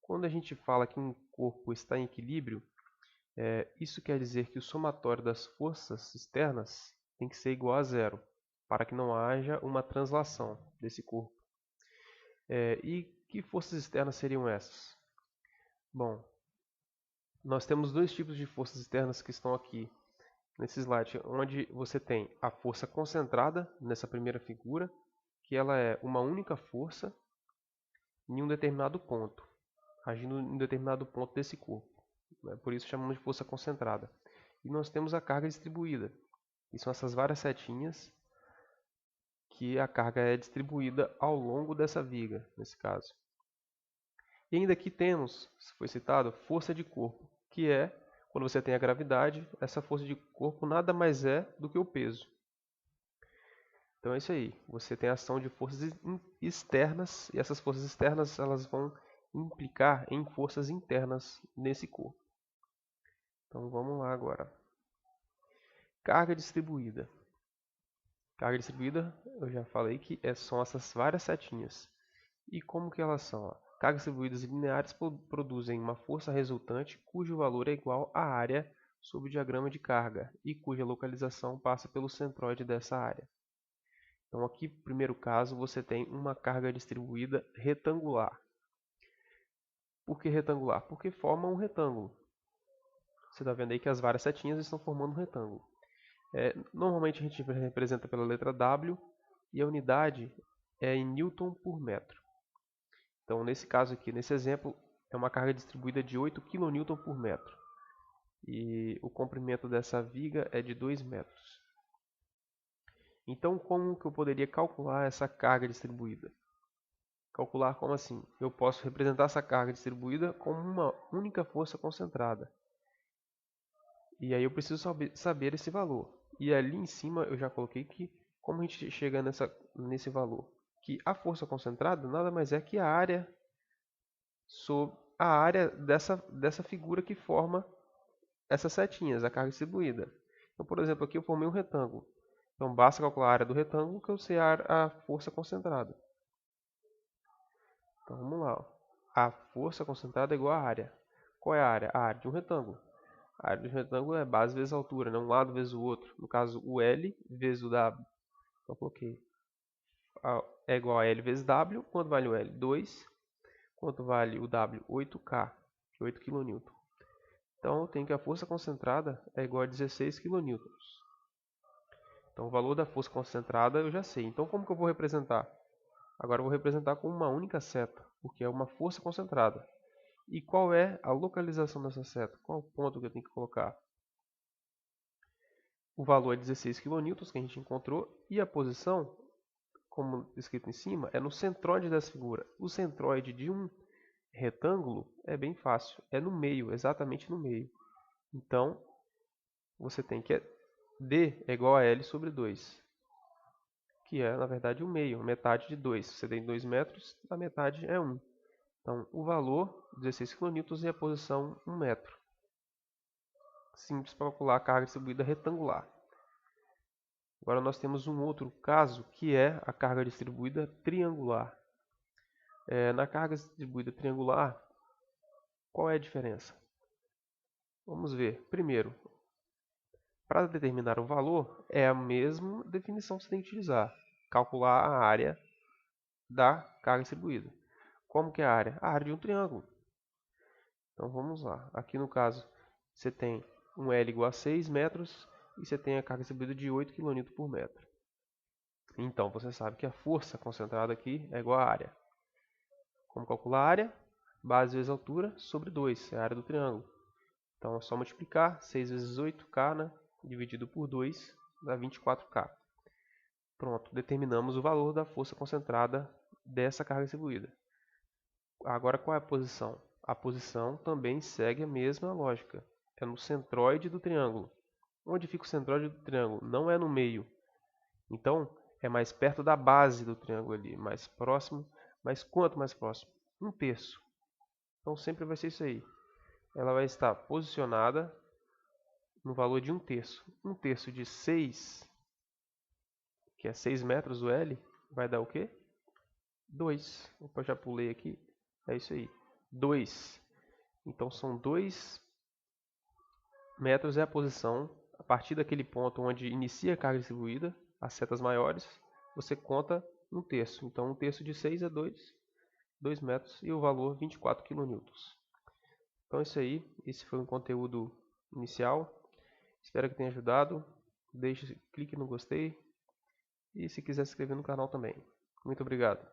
Quando a gente fala que um corpo está em equilíbrio, isso quer dizer que o somatório das forças externas tem que ser igual a zero, para que não haja uma translação desse corpo. E que forças externas seriam essas? Bom, nós temos dois tipos de forças externas que estão aqui nesse slide, onde você tem a força concentrada nessa primeira figura, que ela é uma única força em um determinado ponto, agindo em um determinado ponto desse corpo. Por isso chamamos de força concentrada. E nós temos a carga distribuída, que são essas várias setinhas que a carga é distribuída ao longo dessa viga, nesse caso. E ainda aqui temos, se foi citado, força de corpo, que é, quando você tem a gravidade, essa força de corpo nada mais é do que o peso. Então é isso aí, você tem a ação de forças externas, e essas forças externas elas vão implicar em forças internas nesse corpo. Então vamos lá agora. Carga distribuída. Carga distribuída, eu já falei que são essas várias setinhas. E como que elas são? Cargas distribuídas lineares produzem uma força resultante cujo valor é igual à área sob o diagrama de carga e cuja localização passa pelo centroide dessa área. Então aqui, no primeiro caso, você tem uma carga distribuída retangular. Por que retangular? Porque forma um retângulo. Você está vendo aí que as várias setinhas estão formando um retângulo. Normalmente a gente representa pela letra W e a unidade é em Newton por metro. Então, nesse caso aqui, nesse exemplo, é uma carga distribuída de 8 kN por metro. E o comprimento dessa viga é de 2 metros. Então, como que eu poderia calcular essa carga distribuída? Calcular como assim? Eu posso representar essa carga distribuída como uma única força concentrada. E aí eu preciso saber esse valor. E ali em cima eu já coloquei que como a gente chega nesse valor? Que a força concentrada nada mais é que a área sobre a área dessa figura que forma essas setinhas, a carga distribuída. Então, por exemplo, aqui eu formei um retângulo. Então, basta calcular a área do retângulo que eu sei a força concentrada. Então, vamos lá. A força concentrada é igual à área. Qual é a área? A área de um retângulo. A área de um retângulo é base vezes altura, né? Um lado vezes o outro. No caso, o L vezes o W. Então, eu coloquei. É igual a L vezes W. Quanto vale o L? 2. Quanto vale o W? 8K, que é 8 kN. Então, eu tenho que a força concentrada é igual a 16 kN. Então, o valor da força concentrada eu já sei. Então, como que eu vou representar? Agora eu vou representar com uma única seta, porque é uma força concentrada. E qual é a localização dessa seta? Qual é o ponto que eu tenho que colocar? O valor é 16 kN que a gente encontrou e a posição, como escrito em cima, é no centroide dessa figura. O centroide de um retângulo é bem fácil, é no meio, exatamente no meio. Então, você tem que D é igual a L sobre 2, que é, na verdade, o meio, metade de 2. Você tem 2 metros, a metade é 1. Então, o valor, 16 kN, e a posição, 1 metro. Simples para calcular a carga distribuída retangular. Agora nós temos um outro caso, que é a carga distribuída triangular. Na carga distribuída triangular, qual é a diferença? Vamos ver. Primeiro, para determinar o valor, é a mesma definição que você tem que utilizar. Calcular a área da carga distribuída. Como que é a área? A área de um triângulo. Então vamos lá. Aqui no caso, você tem um L igual a 6 metros e você tem a carga distribuída de 8 kN por metro. Então você sabe que a força concentrada aqui é igual à área. Como calcular a área? Base vezes altura sobre 2, é a área do triângulo. Então é só multiplicar 6 vezes 8K, né? Dividido por 2, dá 24K. Pronto, determinamos o valor da força concentrada dessa carga distribuída. Agora qual é a posição? A posição também segue a mesma lógica. É no centroide do triângulo. Onde fica o centroide do triângulo? Não é no meio. Então, é mais perto da base do triângulo ali, mais próximo. Mas quanto mais próximo? 1/3. Então, sempre vai ser isso aí. Ela vai estar posicionada no valor de 1/3. 1/3 de 6, que é 6 metros o L, vai dar o quê? 2. Opa, já pulei aqui. É isso aí. 2. Então são 2 metros é a posição. A partir daquele ponto onde inicia a carga distribuída, as setas maiores, você conta 1/3. Então 1/3 de 6 é 2 metros e o valor 24 kN. Então é isso aí. Esse foi um conteúdo inicial. Espero que tenha ajudado. Clique no gostei. E se quiser se inscrever no canal também. Muito obrigado.